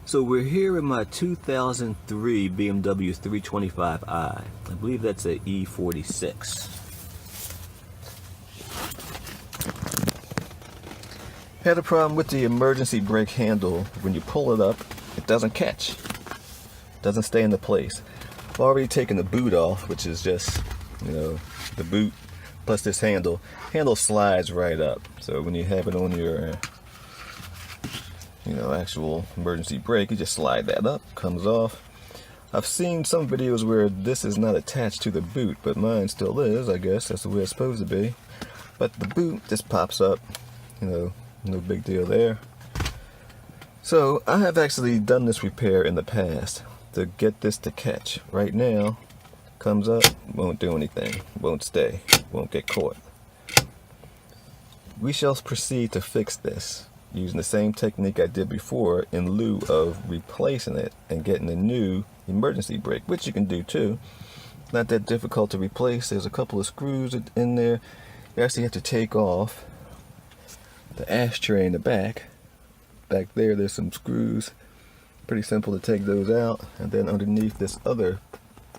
So we're here in my 2003 BMW 325i. I believe that's a E46. Had a problem with the emergency brake handle. When you pull it up, it doesn't catch. It doesn't stay into place. I've already taken the boot off, which is just, the boot plus this handle. Handle slides right up. So when you have it on your actual emergency brake, you just slide that up, comes off. I've seen some videos where this is not attached to the boot, but mine still is. I guess that's the way it's supposed to be. But the boot just pops up, no big deal there. So I have actually done this repair in the past to get this to catch. Right now, comes up, won't do anything, won't stay, won't get caught. We shall proceed to fix this using the same technique I did before in lieu of replacing it and getting a new emergency brake, which you can do too. Not that difficult to replace. There's a couple of screws in there. You actually have to take off the ashtray in the back. Back there's some screws. Pretty simple to take those out. And then underneath this other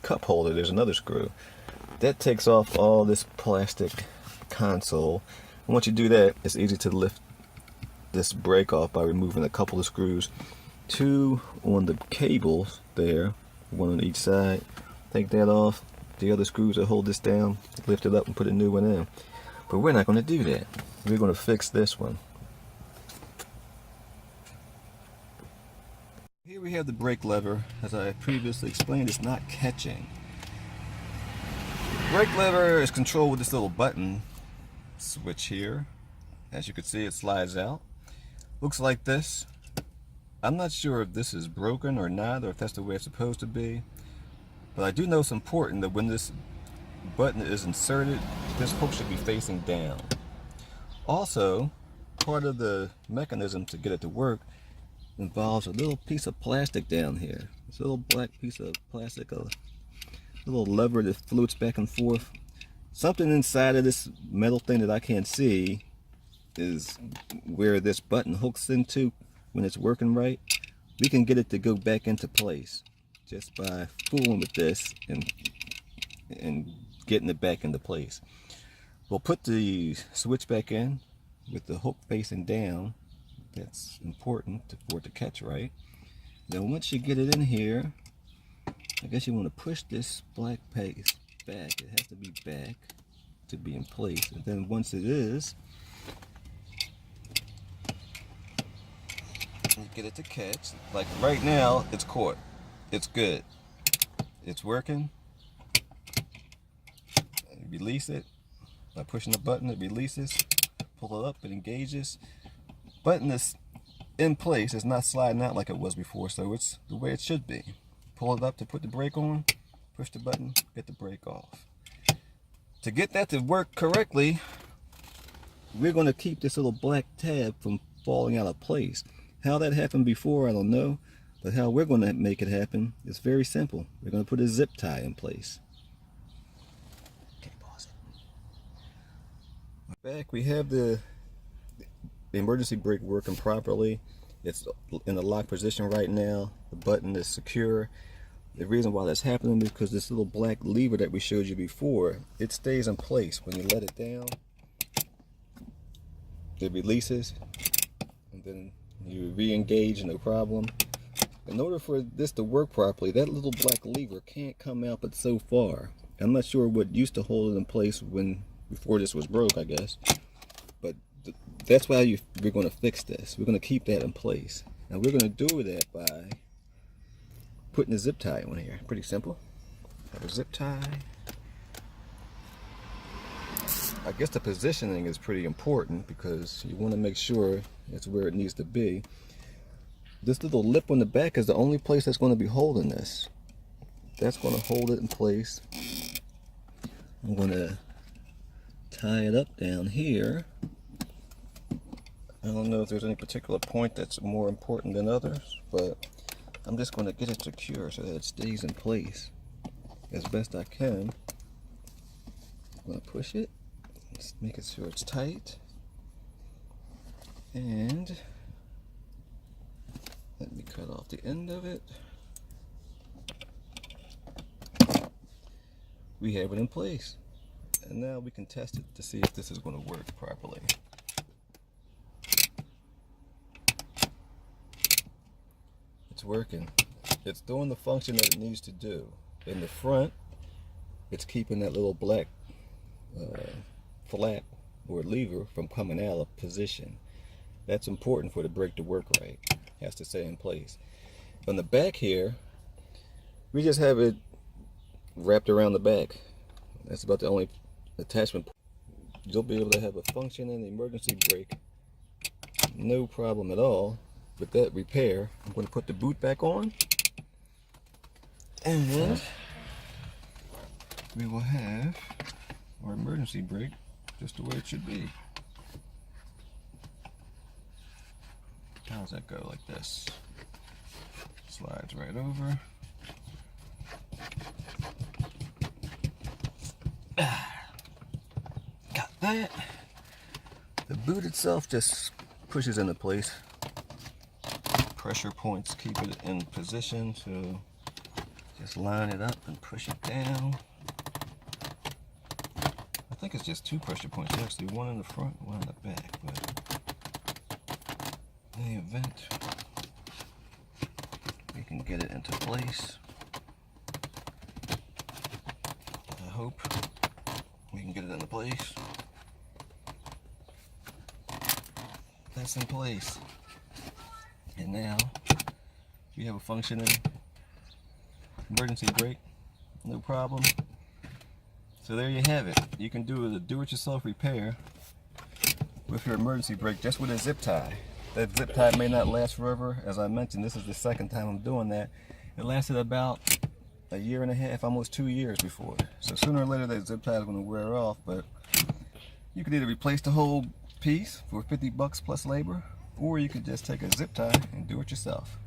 cup holder, there's another screw. That takes off all this plastic console. And once you do that, it's easy to lift this brake off by removing a couple of screws. Two on the cables there, one on each side. Take that off. The other screws that hold this down, lift it up and put a new one in. But we're not going to do that. We're going to fix this one. Here we have the brake lever. As I previously explained, it's not catching. The brake lever is controlled with this little button switch here. As you can see, it slides out. Looks like this. I'm not sure if this is broken or not, or if that's the way it's supposed to be. But I do know it's important that when this button is inserted, this hook should be facing down. Also, part of the mechanism to get it to work involves a little piece of plastic down here. This little black piece of plastic, a little lever that floats back and forth. Something inside of this metal thing that I can't see is where this button hooks into when it's working right. We can get it to go back into place just by fooling with this and getting it back into place. We'll put the switch back in with the hook facing down. That's important for it to catch right. Then once you get it in here, I guess you want to push this black piece back. It has to be back to be in place. And then once it is, you get it to catch. Like right now, it's caught. It's good. It's working. Release it. By pushing the button, it releases. Pull it up, it engages. Button is in place. It's not sliding out like it was before, so it's the way it should be. Pull it up to put the brake on. Push the button, get the brake off. To get that to work correctly, we're going to keep this little black tab from falling out of place. How that happened before, I don't know, but how we're going to make it happen is very simple. We're going to put a zip tie in place. Okay, pause it. Back, we have the emergency brake working properly. It's in the lock position right now. The button is secure. The reason why that's happening is because this little black lever that we showed you before, it stays in place. When you let it down, it releases, and then you re-engage, no problem. In order for this to work properly, that little black lever can't come out but so far. I'm not sure what used to hold it in place before this was broke, I guess. But that's why we're going to fix this. We're going to keep that in place. And we're going to do that by putting a zip tie on here. Pretty simple. Have a zip tie. I guess the positioning is pretty important because you want to make sure it's where it needs to be. This little lip on the back is the only place that's going to be holding this. That's going to hold it in place. I'm going to tie it up down here. I don't know if there's any particular point that's more important than others, but I'm just going to get it secure so that it stays in place as best I can. I'm going to push it, just make it sure it's tight, and let me Cut off the end of it. We have it in place. And now we can test it to see if this is going to work properly. It's working. It's doing the function that it needs to do. In the front, it's keeping that little black flap or lever from coming out of position. That's important for the brake to work right. It has to stay in place. On the back here, we just have it wrapped around the back. That's about the only attachment. You'll be able to have a functioning emergency brake, no problem at all. With that repair, I'm going to put the boot back on, and then we will have our emergency brake just the way it should be. How does that go? Like this. Slides right over. Got that. The boot itself just pushes into place. Pressure points keep it in position, so just line it up and push it down. I think it's just 2 pressure points actually, one in the front, one in the back, but in the event we can get it into place. I hope we can get it into place. That's in place. And now we have a functioning emergency brake, no problem. So there you have it. You can do a do-it-yourself repair with your emergency brake just with a zip tie. That zip tie may not last forever. As I mentioned, this is the second time I'm doing that. It lasted about a year and a half, almost 2 years before. So sooner or later that zip tie is going to wear off, but you could either replace the whole piece for $50 plus labor, or you could just take a zip tie and do it yourself.